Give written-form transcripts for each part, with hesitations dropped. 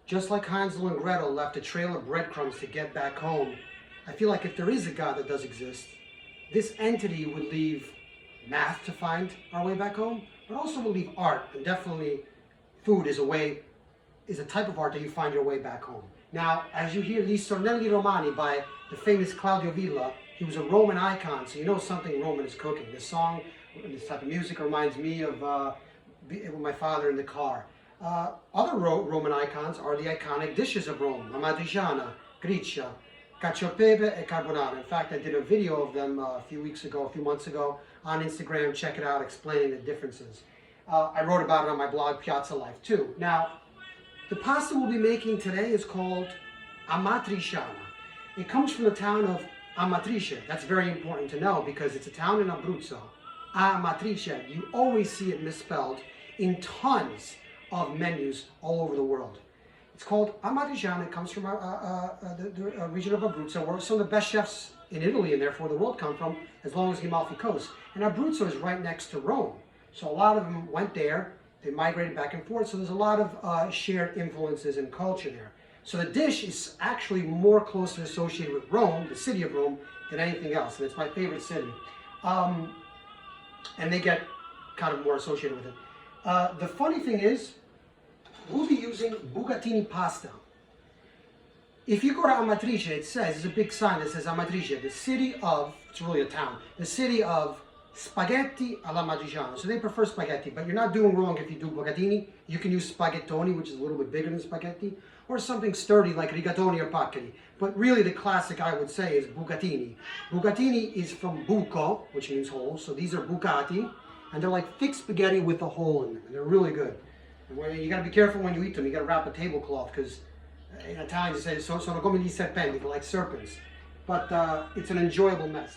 Just like Hansel and Gretel left a trail of breadcrumbs to get back home, I feel like if there is a God that does exist, this entity would leave math to find our way back home, but also will leave art, and definitely food is a type of art that you find your way back home. Now, as you hear Gli Stornelli Romani by the famous Claudio Villa, he was a Roman icon, so you know something Roman is cooking. This song, this type of music reminds me of with my father in the car. Other Roman icons are the iconic dishes of Rome: amatriciana, gricia, cacio e pepe, and carbonara. In fact, I did a video of them a few months ago on Instagram. Check it out, explaining the differences. I wrote about it on my blog, Piazza Life, too. Now, the pasta we'll be making today is called amatriciana. It comes from the town of Amatrice. That's very important to know because it's a town in Abruzzo. Amatrice. You always see it misspelled in tons of menus all over the world. It's called amatriciana. It comes from the region of Abruzzo, where some of the best chefs in Italy and therefore the world come from, as long as the Amalfi Coast. And Abruzzo is right next to Rome. So a lot of them went there. They migrated back and forth, so there's a lot of shared influences and culture there. So the dish is actually more closely associated with Rome, the city of Rome, than anything else, and it's my favorite city. And they get kind of more associated with it. The funny thing is, we'll be using Bucatini pasta. If you go to Amatrice, it says, there's a big sign that says Amatrice, the city of, it's really a town, the city of spaghetti alla matriciana. So they prefer spaghetti, but you're not doing wrong if you do bucatini. You can use spaghettoni, which is a little bit bigger than spaghetti, or something sturdy like rigatoni or paccheri. But really the classic, I would say, is bucatini. Bucatini is from buco, which means hole. So these are bucati, and they're like thick spaghetti with a hole in them, and they're really good. And you gotta be careful when you eat them. You gotta wrap a tablecloth, because in Italian they say, sono come gli serpenti, they're like serpents. But it's an enjoyable mess.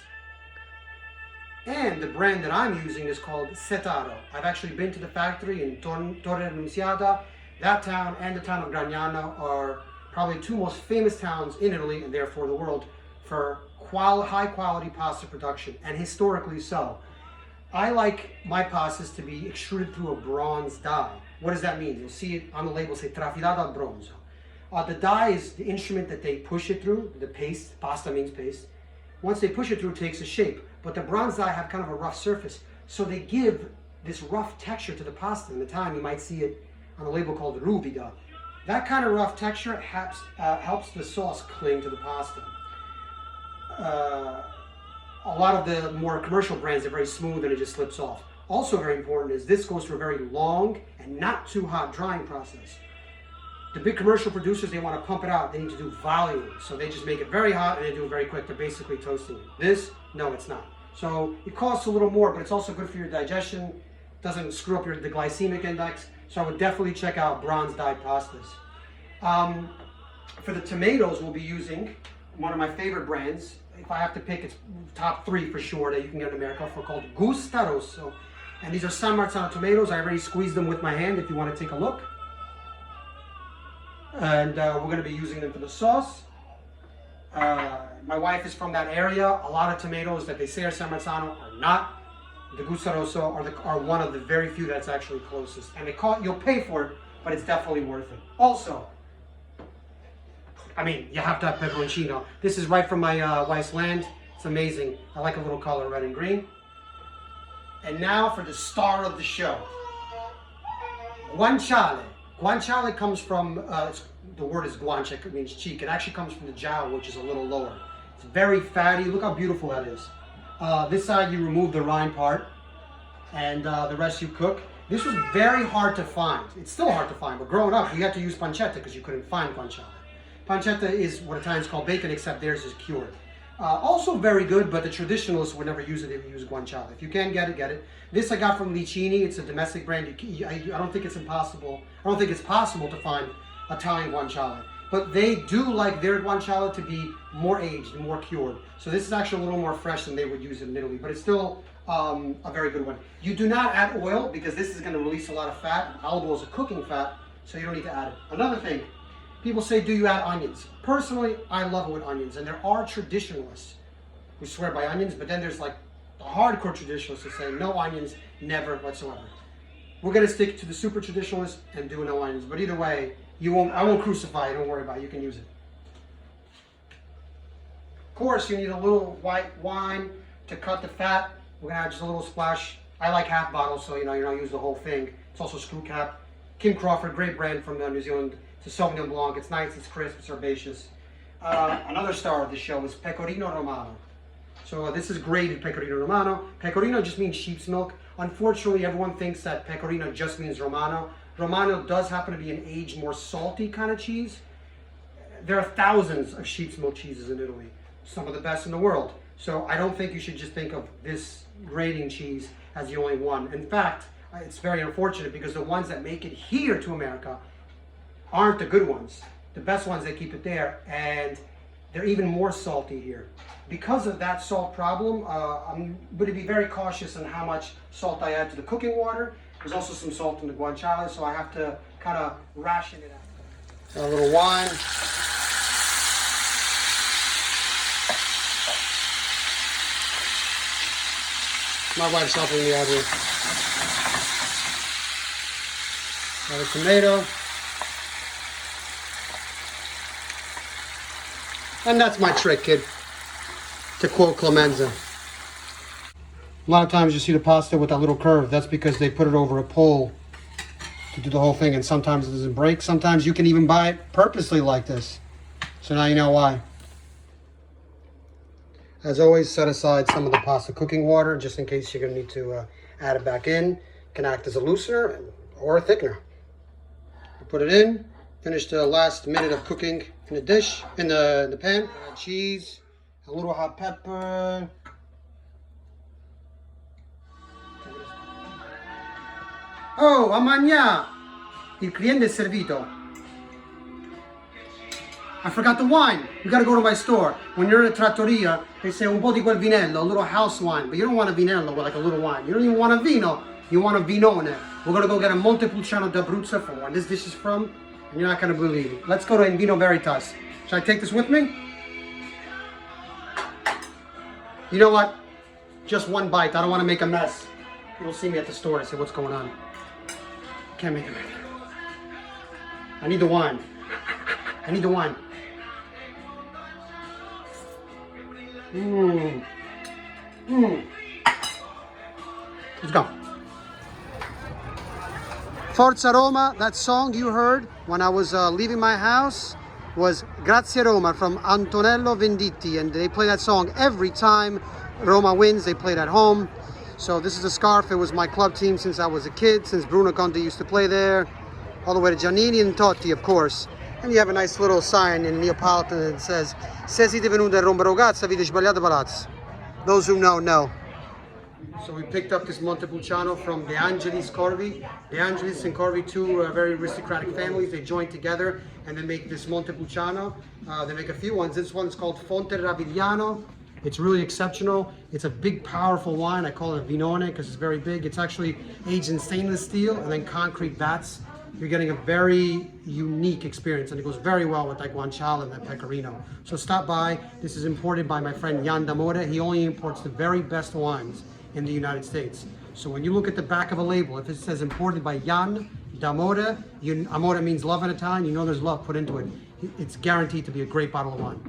And the brand that I'm using is called Setaro. I've actually been to the factory in Torre Annunziata. That town and the town of Gragnano are probably two most famous towns in Italy and therefore the world for high quality pasta production, and historically so. I like my pastas to be extruded through a bronze die. What does that mean? You'll see it on the label, say trafilata al bronzo. The die is the instrument that they push it through, the paste. Pasta means paste. Once they push it through, it takes a shape. But the bronze die have kind of a rough surface, so they give this rough texture to the pasta. In the time, you might see it on a label called ruvida. That kind of rough texture helps the sauce cling to the pasta. A lot of the more commercial brands are very smooth and it just slips off. Also very important is this goes through a very long and not too hot drying process. The big commercial producers, they want to pump it out. They need to do volume. So they just make it very hot and they do it very quick. They're basically toasting it. This, no, it's not. So it costs a little more, but it's also good for your digestion. Doesn't screw up the glycemic index. So I would definitely check out bronze dyed pastas. For the tomatoes, we'll be using one of my favorite brands. If I have to pick, it's top 3 for sure that you can get in America, called Gusta Rosso. And these are San Marzano tomatoes. I already squeezed them with my hand if you want to take a look. And we're going to be using them for the sauce. My wife is from that area. A lot of tomatoes that they say are San Marzano are not. The Gusta Rosso are one of the very few that's actually closest. And you'll pay for it, but it's definitely worth it. Also, I mean, you have to have peperoncino. This is right from my wife's land. It's amazing. I like a little color, red and green. And now for the star of the show. Guanciale. Guanciale comes from, the word is guancia, it means cheek. It actually comes from the jowl, which is a little lower. It's very fatty. Look how beautiful that is. This side you remove the rind part, and the rest you cook. This was very hard to find. It's still hard to find, but growing up, we had to use pancetta because you couldn't find guanciale. Pancetta is what Italians call bacon, except theirs is cured. Also very good, but the traditionalists would never use it. They would use guanciale. If you can get it, get it. This I got from Licini. It's a domestic brand. I don't think it's impossible. I don't think it's possible to find Italian guanciale. But they do like their guanciale to be more aged and more cured. So this is actually a little more fresh than they would use it in Italy. But it's still a very good one. You do not add oil because this is going to release a lot of fat. Olive oil is a cooking fat, so you don't need to add it. Another thing. People say, do you add onions? Personally, I love it with onions. And there are traditionalists who swear by onions, but then there's like the hardcore traditionalists who say no onions, never whatsoever. We're going to stick to the super traditionalists and do no onions. But either way, I won't crucify you, don't worry about it, you can use it. Of course, you need a little white wine to cut the fat. We're gonna add just a little splash. I like half bottles, so you know, you're not use the whole thing. It's also screw cap. Kim Crawford, great brand from New Zealand. It's a Sauvignon Blanc. It's nice, it's crisp, it's herbaceous. Another star of the show is Pecorino Romano. So this is grated Pecorino Romano. Pecorino just means sheep's milk. Unfortunately, everyone thinks that Pecorino just means Romano. Romano does happen to be an aged, more salty kind of cheese. There are thousands of sheep's milk cheeses in Italy, some of the best in the world. So I don't think you should just think of this grating cheese as the only one. In fact, it's very unfortunate because the ones that make it here to America aren't the good ones. The best ones, they keep it there, and they're even more salty here. Because of that salt problem, I'm going to be very cautious on how much salt I add to the cooking water. There's also some salt in the guanciale, so I have to kind of ration it out. A little wine. My wife's helping me out here. Got a tomato. And that's my trick, kid, to quote Clemenza. A lot of times you see the pasta with that little curve. That's because they put it over a pole to do the whole thing, and sometimes it doesn't break. Sometimes you can even buy it purposely like this. So now you know why. As always, set aside some of the pasta cooking water just in case you're going to need to add it back in. It can act as a loosener or a thickener. You put it in, finish the last minute of cooking in the dish, in the pan. Add cheese, a little hot pepper. Oh, Amagna! Il cliente è servito. I forgot the wine. You gotta go to my store. When you're in a trattoria, they say un po' di quel vinello, a little house wine. But you don't want a vinello with like a little wine. You don't even want a vino. You want a vinone. We're gonna go get a Montepulciano d'Abruzzo for one. This dish is from, and you're not gonna believe it. Let's go to In Vino Veritas. Should I take this with me? You know what? Just one bite. I don't want to make a mess. People see me at the store and say, what's going on? Can't make a mess. I need the wine. I need the wine. Let's go. Forza Roma, that song you heard when I was leaving my house was Grazie Roma from Antonello Venditti, and they play that song every time Roma wins. They play it at home. So this is a scarf. It was my club team since I was a kid, since Bruno Conte used to play there, all the way to Giannini and Totti, of course. And you have a nice little sign in Neapolitan that says, "Se siete venuti a rompere ragazza, avete sbagliato palazzo." Those who know, know. So we picked up this Montepulciano from De Angelis Corvi. De Angelis and Corvi, two very aristocratic families. They joined together and they make this Montepulciano. They make a few ones. This one is called Fonte Ravigliano. It's really exceptional. It's a big, powerful wine. I call it Vinone because it's very big. It's actually aged in stainless steel and then concrete vats. You're getting a very unique experience, and it goes very well with that guanciale and that pecorino. So stop by. This is imported by my friend Jan D'Amore. He only imports the very best wines in the United States. So when you look at the back of a label, if it says imported by Jan D'Amore, Amore means love in Italian, you know there's love put into it. It's guaranteed to be a great bottle of wine.